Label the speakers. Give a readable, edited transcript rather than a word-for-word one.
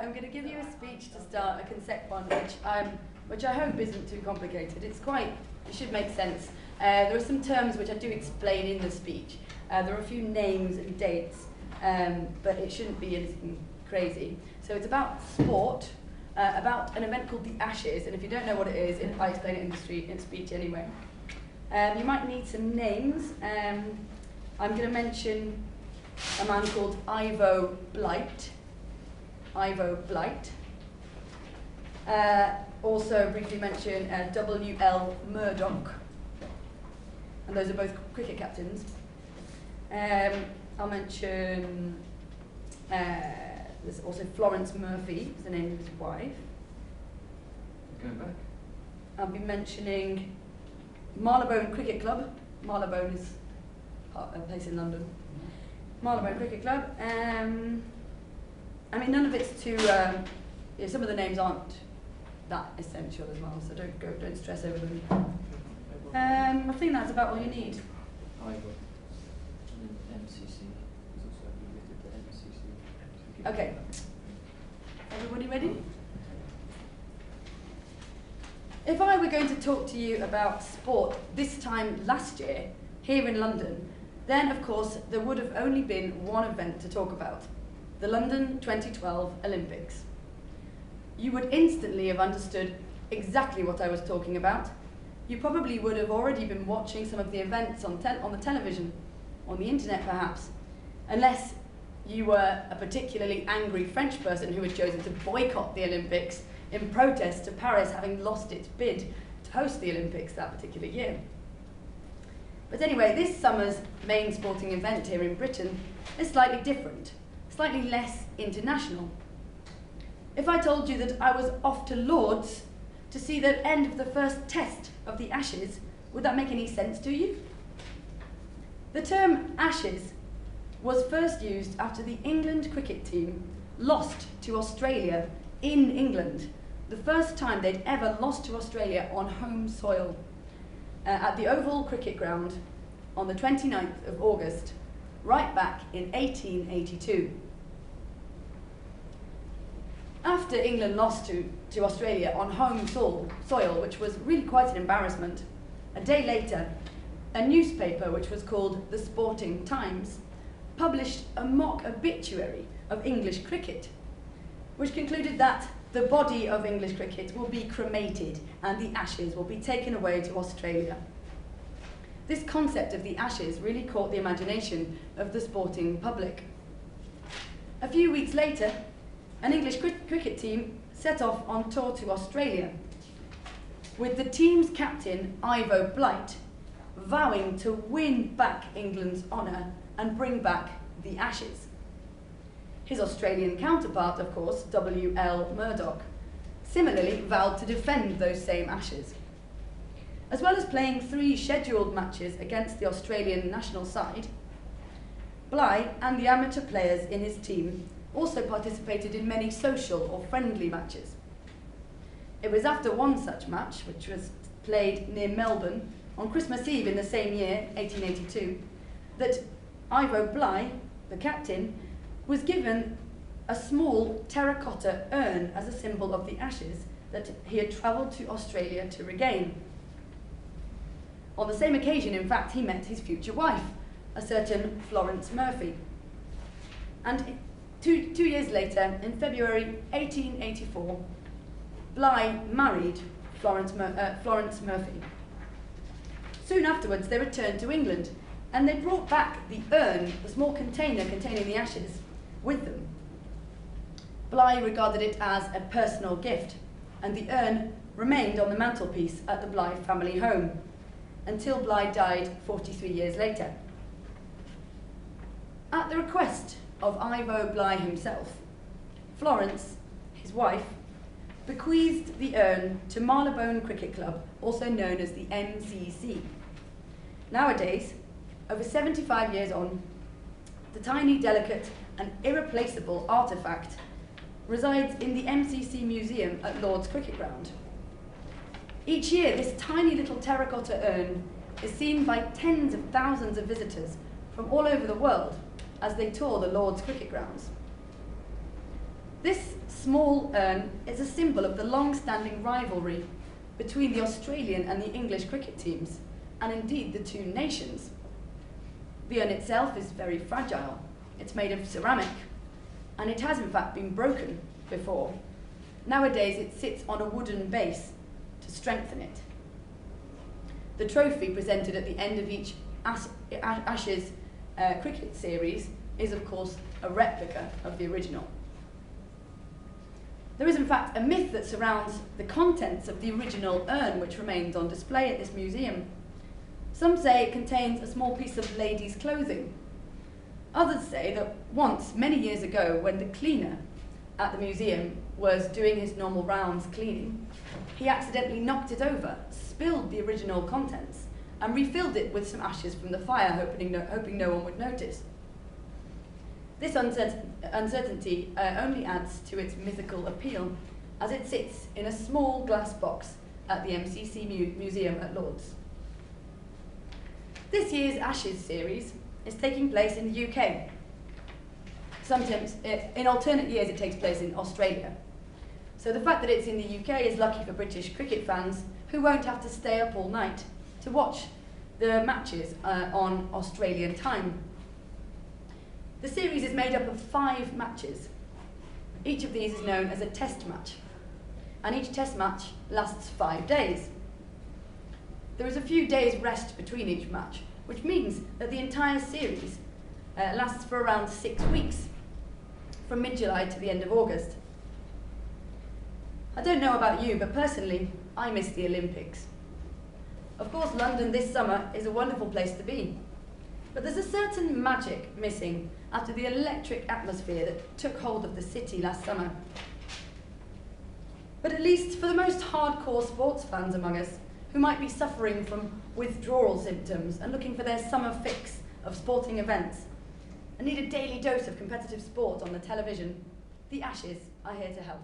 Speaker 1: I'm going to give you a speech to start, a consec one, which I hope isn't too complicated. It should make sense. There are some terms which I do explain in the speech. There are a few names and dates, but it shouldn't be anything crazy. So it's about sport, about an event called the Ashes, and if you don't know what it is, I explain it in the speech anyway. You might need some names. I'm going to mention a man called Ivo Blight. Ivo Blight. Also briefly mention W.L. Murdoch. And those are both cricket captains. I'll mention, there's also Florence Murphy, is the name of his wife.
Speaker 2: Going back.
Speaker 1: I'll be mentioning Marylebone Cricket Club. Marylebone is a place in London. Marylebone Cricket Club. I mean, none of it's too, some of the names aren't that essential as well, so don't stress over them. I think that's about all you need.
Speaker 2: Ivo. And MCC is also related to MCC.
Speaker 1: Okay. Everybody ready? If I were going to talk to you about sport this time last year, here in London, then of course there would have only been one event to talk about, the London 2012 Olympics. You would instantly have understood exactly what I was talking about. You probably would have already been watching some of the events on the television, on the internet perhaps, unless you were a particularly angry French person who had chosen to boycott the Olympics in protest to Paris having lost its bid to host the Olympics that particular year. But anyway, this summer's main sporting event here in Britain is slightly different, slightly less international. If I told you that I was off to Lord's to see the end of the first test of the Ashes, would that make any sense to you? The term Ashes was first used after the England cricket team lost to Australia in England, the first time they'd ever lost to Australia on home soil, at the Oval Cricket Ground on the 29th of August, right back in 1882. After England lost to Australia on home soil, which was really quite an embarrassment, a day later, a newspaper which was called The Sporting Times published a mock obituary of English cricket, which concluded that the body of English cricket will be cremated and the Ashes will be taken away to Australia. This concept of the Ashes really caught the imagination of the sporting public. A few weeks later, an English cricket team set off on tour to Australia, with the team's captain, Ivo Blight, vowing to win back England's honour and bring back the Ashes. His Australian counterpart, of course, W.L. Murdoch, similarly vowed to defend those same Ashes. As well as playing 3 scheduled matches against the Australian national side, Bligh and the amateur players in his team also participated in many social or friendly matches. It was after one such match, which was played near Melbourne on Christmas Eve in the same year, 1882, that Ivo Bligh, the captain, was given a small terracotta urn as a symbol of the Ashes that he had travelled to Australia to regain. On the same occasion, in fact, he met his future wife, a certain Florence Murphy. And two years later, in February 1884, Bligh married Florence Murphy. Soon afterwards, they returned to England, and they brought back the urn, the small container containing the Ashes, with them. Bligh regarded it as a personal gift, and the urn remained on the mantelpiece at the Bligh family home, until Bligh died 43 years later. At the request of Ivo Bligh himself, Florence, his wife, bequeathed the urn to Marylebone Cricket Club, also known as the MCC. Nowadays, over 75 years on, the tiny, delicate and irreplaceable artefact resides in the MCC Museum at Lord's Cricket Ground. Each year, this tiny little terracotta urn is seen by tens of thousands of visitors from all over the world as they tour the Lord's Cricket Grounds. This small urn is a symbol of the long-standing rivalry between the Australian and the English cricket teams, and indeed the two nations. The urn itself is very fragile. It's made of ceramic, and it has in fact been broken before. Nowadays it sits on a wooden base to strengthen it. The trophy presented at the end of each Ashes cricket series is of course a replica of the original. There is in fact a myth that surrounds the contents of the original urn which remains on display at this museum. Some say it contains a small piece of ladies' clothing. Others say that once, many years ago, when the cleaner at the museum was doing his normal rounds cleaning, he accidentally knocked it over, spilled the original contents, and refilled it with some ashes from the fire, hoping no one would notice. This uncertainty only adds to its mythical appeal, as it sits in a small glass box at the MCC Museum at Lord's. This year's Ashes series is taking place in the UK. Sometimes, in alternate years, it takes place in Australia. So the fact that it's in the UK is lucky for British cricket fans who won't have to stay up all night to watch the matches on Australian time. The series is made up of 5 matches. Each of these is known as a test match, and each test match lasts 5 days. There is a few days rest between each match, which means that the entire series lasts for around 6 weeks, from mid-July to the end of August. I don't know about you, but personally, I miss the Olympics. Of course, London this summer is a wonderful place to be, but there's a certain magic missing after the electric atmosphere that took hold of the city last summer. But at least for the most hardcore sports fans among us, who might be suffering from withdrawal symptoms and looking for their summer fix of sporting events, and need a daily dose of competitive sport on the television, the Ashes are here to help.